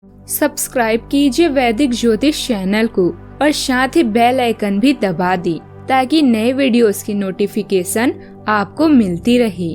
Subscribe कीजिए वैदिक ज्योतिष चैनल को और साथ ही बेल आइकन भी दबा दी ताकि नए वीडियोस की नोटिफिकेशन आपको मिलती रहे।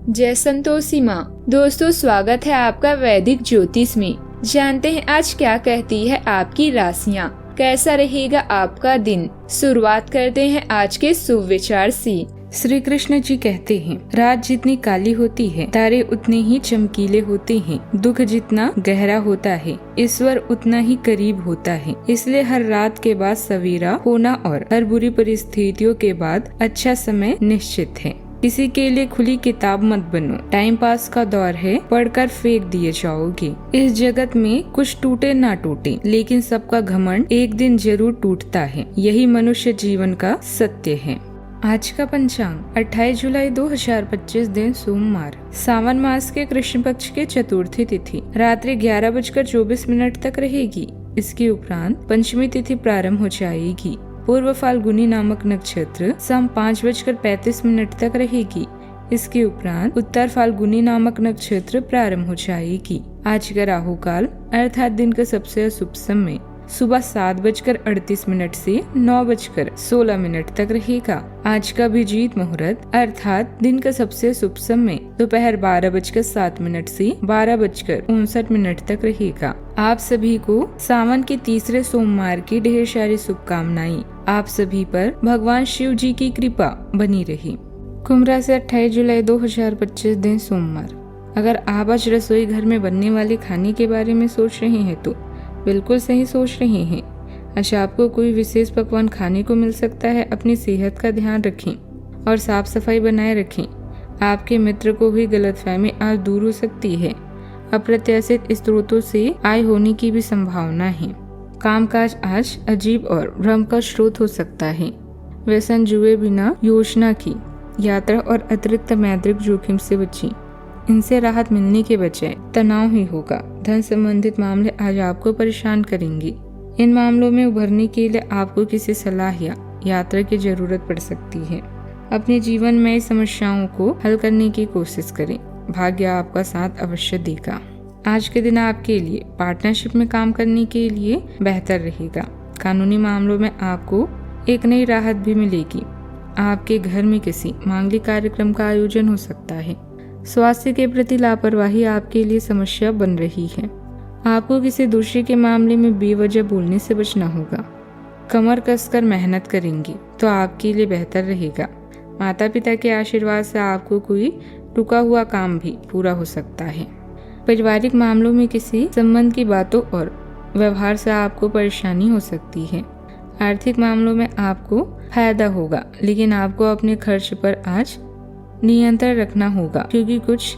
जय संतोषी माँ। दोस्तों, स्वागत है आपका वैदिक ज्योतिष में। जानते हैं आज क्या कहती है आपकी राशियाँ, कैसा रहेगा आपका दिन। शुरुआत करते हैं आज के शुभ विचार से। श्री कृष्ण जी कहते हैं, रात जितनी काली होती है तारे उतने ही चमकीले होते हैं। दुख जितना गहरा होता है ईश्वर उतना ही करीब होता है। इसलिए हर रात के बाद सवेरा होना और हर बुरी परिस्थितियों के बाद अच्छा समय निश्चित है। किसी के लिए खुली किताब मत बनो, टाइम पास का दौर है, पढ़कर फेंक दिए जाओगे। इस जगत में कुछ टूटे ना टूटे, लेकिन सबका घमंड एक दिन जरूर टूटता है। यही मनुष्य जीवन का सत्य है। आज का पंचांग 28 जुलाई 2025 दिन सोमवार, सावन मास के कृष्ण पक्ष के चतुर्थी तिथि रात्रि 11:24 तक रहेगी। इसके उपरांत पंचमी तिथि प्रारंभ हो जाएगी। पूर्व फाल्गुनी नामक नक्षत्र शाम 5:35 तक रहेगी। इसके उपरांत उत्तर फाल्गुनी नामक नक्षत्र प्रारंभ हो जाएगी। आज का राहु काल अर्थात दिन का सबसे अशुभ समय सुबह 7:38 से 9:16 तक रहेगा। आज का अभिजीत मुहूर्त अर्थात दिन का सबसे शुभ समय दोपहर 12:07 से 12:59 तक रहेगा। आप सभी को सावन के तीसरे सोमवार की ढेर सारी शुभकामनाएं। आप सभी पर भगवान शिव जी की कृपा बनी रही। कुंभ राशि 28 जुलाई 2025 दिन सोमवार। अगर आप आज रसोई घर में बनने वाले खाने के बारे में सोच रहे हैं तो बिल्कुल सही सोच रहे हैं। आज आपको कोई विशेष पकवान खाने को मिल सकता है। अपनी सेहत का ध्यान रखें और साफ सफाई बनाए रखें। आपके मित्र को हुई गलतफहमी आज दूर हो सकती है। अप्रत्याशित स्रोतों से आय होने की भी संभावना है। कामकाज आज अजीब और भ्रम का स्रोत हो सकता है। व्यसन जुए बिना योजना की यात्रा और अतिरिक्त मैद्रिक जोखिम से बचें। इनसे राहत मिलने के बजाय तनाव ही होगा। धन संबंधित मामले आज आपको परेशान करेंगे। इन मामलों में उभरने के लिए आपको किसी सलाह या यात्रा की जरूरत पड़ सकती है। अपने जीवन में समस्याओं को हल करने की कोशिश करें। भाग्य आपका साथ अवश्य देगा। आज के दिन आपके लिए पार्टनरशिप में काम करने के लिए बेहतर रहेगा। कानूनी मामलों में आपको एक नई राहत भी मिलेगी। आपके घर में किसी मांगलिक कार्यक्रम का आयोजन हो सकता है। स्वास्थ्य के प्रति लापरवाही आपके लिए समस्या बन रही है। आपको किसी दूसरे के मामले में बेवजह बोलने से बचना होगा। कमर कसकर मेहनत करेंगे तो आपके लिए बेहतर रहेगा। माता पिता के आशीर्वाद से आपको कोई रुका हुआ काम भी पूरा हो सकता है। पारिवारिक मामलों में किसी संबंध की बातों और व्यवहार से आपको परेशानी हो सकती है। आर्थिक मामलों में आपको फायदा होगा, लेकिन आपको अपने खर्च पर आज नियंत्रण रखना होगा, क्योंकि कुछ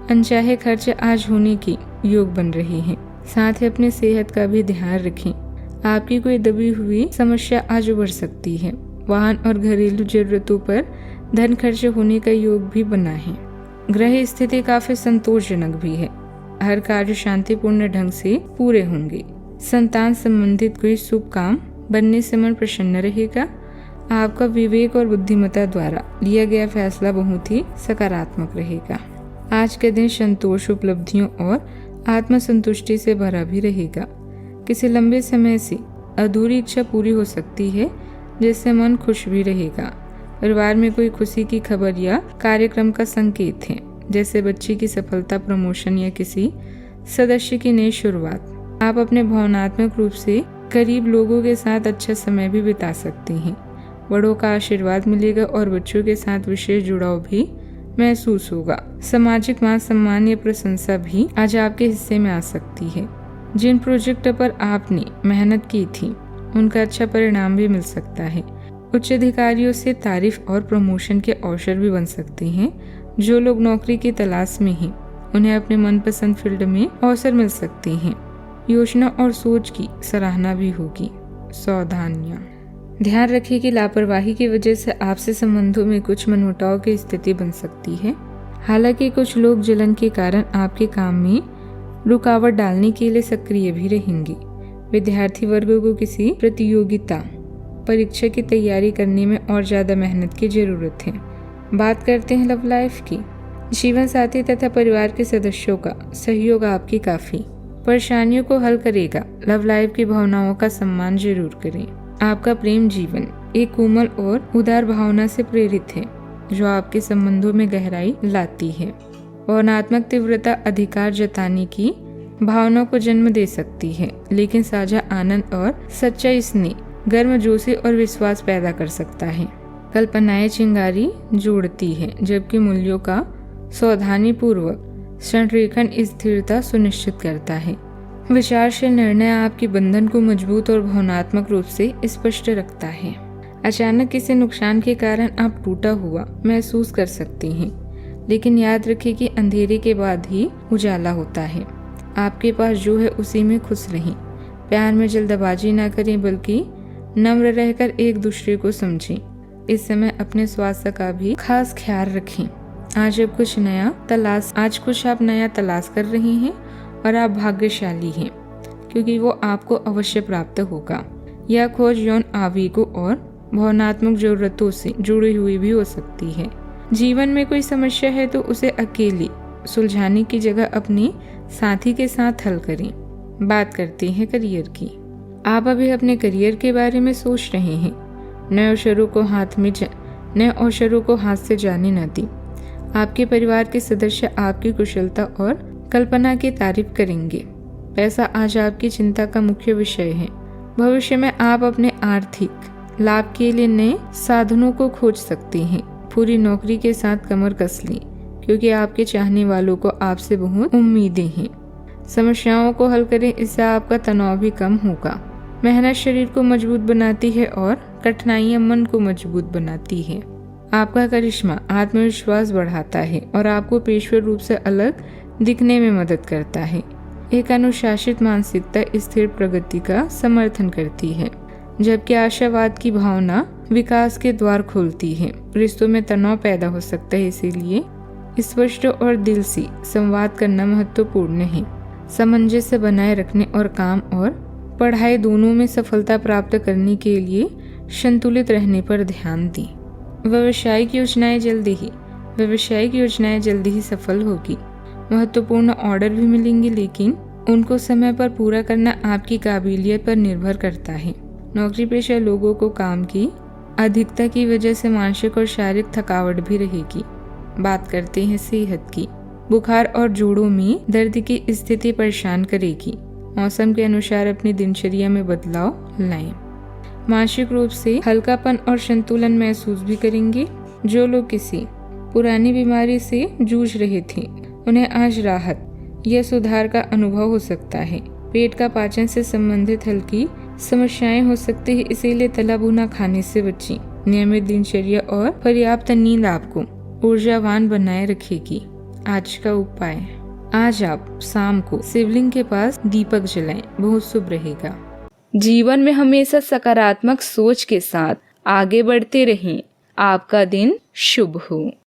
अनचाहे खर्च आज होने की योग बन रहे हैं। साथ ही अपने सेहत का भी ध्यान रखें। आपकी कोई दबी हुई समस्या आज उभर सकती है। वाहन और घरेलू जरूरतों पर धन खर्च होने का योग भी बना है। ग्रह स्थिति काफी संतोषजनक भी है। हर कार्य शांतिपूर्ण ढंग से पूरे होंगे। संतान संबंधित कोई शुभ काम बनने से मन प्रसन्न रहेगा। आपका विवेक और बुद्धिमत्ता द्वारा लिया गया फैसला बहुत ही सकारात्मक रहेगा। आज के दिन संतोष, उपलब्धियों और आत्मसंतुष्टि से भरा भी रहेगा। किसी लंबे समय से अधूरी इच्छा पूरी हो सकती है, जिससे मन खुश भी रहेगा। परिवार में कोई खुशी की खबर या कार्यक्रम का संकेत है, जैसे बच्चे की सफलता, प्रमोशन या किसी सदस्य की नई शुरुआत। आप अपने भावनात्मक रूप से करीब लोगों के साथ अच्छा समय भी बिता सकते हैं। बड़ों का आशीर्वाद मिलेगा और बच्चों के साथ विशेष जुड़ाव भी महसूस होगा। सामाजिक मान सम्मान या प्रशंसा भी आज आपके हिस्से में आ सकती है। जिन प्रोजेक्ट पर आपने मेहनत की थी उनका अच्छा परिणाम भी मिल सकता है। उच्च अधिकारियों से तारीफ और प्रमोशन के अवसर भी बन सकते हैं। जो लोग नौकरी की तलाश में हैं उन्हें अपने मनपसंद फील्ड में अवसर मिल सकते हैं। योजना और सोच की सराहना भी होगी। सावधानियां ध्यान रखें कि लापरवाही की वजह से आपसे संबंधों में कुछ मनमुटाव की स्थिति बन सकती है। हालांकि कुछ लोग जलन के कारण आपके काम में रुकावट डालने के लिए सक्रिय भी रहेंगे। विद्यार्थी वर्गों को किसी प्रतियोगिता परीक्षा की तैयारी करने में और ज्यादा मेहनत की जरूरत है। बात करते हैं लव लाइफ की। जीवन साथी तथा परिवार के सदस्यों का सहयोग आपकी काफी परेशानियों को हल करेगा। लव लाइफ की भावनाओं का सम्मान जरूर करें। आपका प्रेम जीवन एक कोमल और उदार भावना से प्रेरित है जो आपके संबंधों में गहराई लाती है। भावनात्मक तीव्रता अधिकार जताने की भावना को जन्म दे सकती है, लेकिन साझा आनंद और सच्चा स्नेह गर्मजोशी और विश्वास पैदा कर सकता है। कल्पनाएं चिंगारी जोड़ती है, जबकि मूल्यों का सावधानी पूर्वक संरेखन स्थिरता सुनिश्चित करता है। विचारशील निर्णय आपके बंधन को मजबूत और भावनात्मक रूप से स्पष्ट रखता है। अचानक किसी नुकसान के कारण आप टूटा हुआ महसूस कर सकते हैं, लेकिन याद रखें कि अंधेरे के बाद ही उजाला होता है। आपके पास जो है उसी में खुश रहें। प्यार में जल्दबाजी ना करें, बल्कि नम्र रहकर एक दूसरे को समझें। इस समय अपने स्वास्थ्य का भी खास ख्याल रखें। आज कुछ आप नया तलाश कर रहे हैं और आप भाग्यशाली हैं, क्योंकि वो आपको अवश्य प्राप्त होगा। यह खोज यौन आवेगों और भावनात्मक जरूरतों से जुड़ी हुई भी हो सकती है। जीवन में कोई समस्या है तो उसे अकेले सुलझाने की जगह अपने साथी के साथ हल करें। बात करते हैं करियर की। आप अभी अपने करियर के बारे में सोच रहे हैं। नए अवसरों को हाथ से जाने न दें। आपके परिवार के सदस्य आपकी कुशलता और कल्पना की तारीफ करेंगे। पैसा आज आपकी चिंता का मुख्य विषय है। भविष्य में आप अपने आर्थिक लाभ के लिए नए साधनों को खोज सकते हैं। पूरी नौकरी के साथ कमर कस लें, क्योंकि आपके चाहने वालों को आपसे बहुत उम्मीदें हैं। समस्याओं को हल करें, इससे आपका तनाव भी कम होगा। मेहनत शरीर को मजबूत बनाती है और कठिनाइयां मन को मजबूत बनाती है। आपका करिश्मा आत्मविश्वास बढ़ाता है और आपको पेशेवर रूप से अलग दिखने में मदद करता है। एक अनुशासित मानसिकता स्थिर प्रगति का समर्थन करती है, जबकि आशावाद की भावना विकास के द्वार खोलती है। रिश्तों में तनाव पैदा हो सकता है, इसीलिए स्पष्ट और दिल से संवाद करना महत्वपूर्ण है। सामंजस्य बनाए रखने और काम और पढ़ाई दोनों में सफलता प्राप्त करने के लिए संतुलित रहने पर ध्यान दें। व्यावसायिक योजनाएं जल्दी ही सफल होगी। महत्वपूर्ण ऑर्डर भी मिलेंगे, लेकिन उनको समय पर पूरा करना आपकी काबिलियत पर निर्भर करता है। नौकरी पेशा लोगों को काम की अधिकता की वजह से मानसिक और शारीरिक थकावट भी रहेगी। बात करते हैं सेहत की। बुखार और जोड़ों में दर्द की स्थिति परेशान करेगी। मौसम के अनुसार अपनी दिनचर्या में बदलाव लाएं। मानसिक रूप से हल्कापन और संतुलन महसूस भी करेंगे। जो लोग किसी पुरानी बीमारी से जूझ रहे थे, उन्हें आज राहत या सुधार का अनुभव हो सकता है। पेट का पाचन से संबंधित हल्की समस्याएं हो सकती है, इसीलिए तला भुना खाने से बचें। नियमित दिनचर्या और पर्याप्त नींद आपको ऊर्जावान बनाए रखेगी। आज का उपाय, आज आप शाम को शिवलिंग के पास दीपक जलाएं, बहुत शुभ रहेगा। जीवन में हमेशा सकारात्मक सोच के साथ आगे बढ़ते रहें। आपका दिन शुभ हो।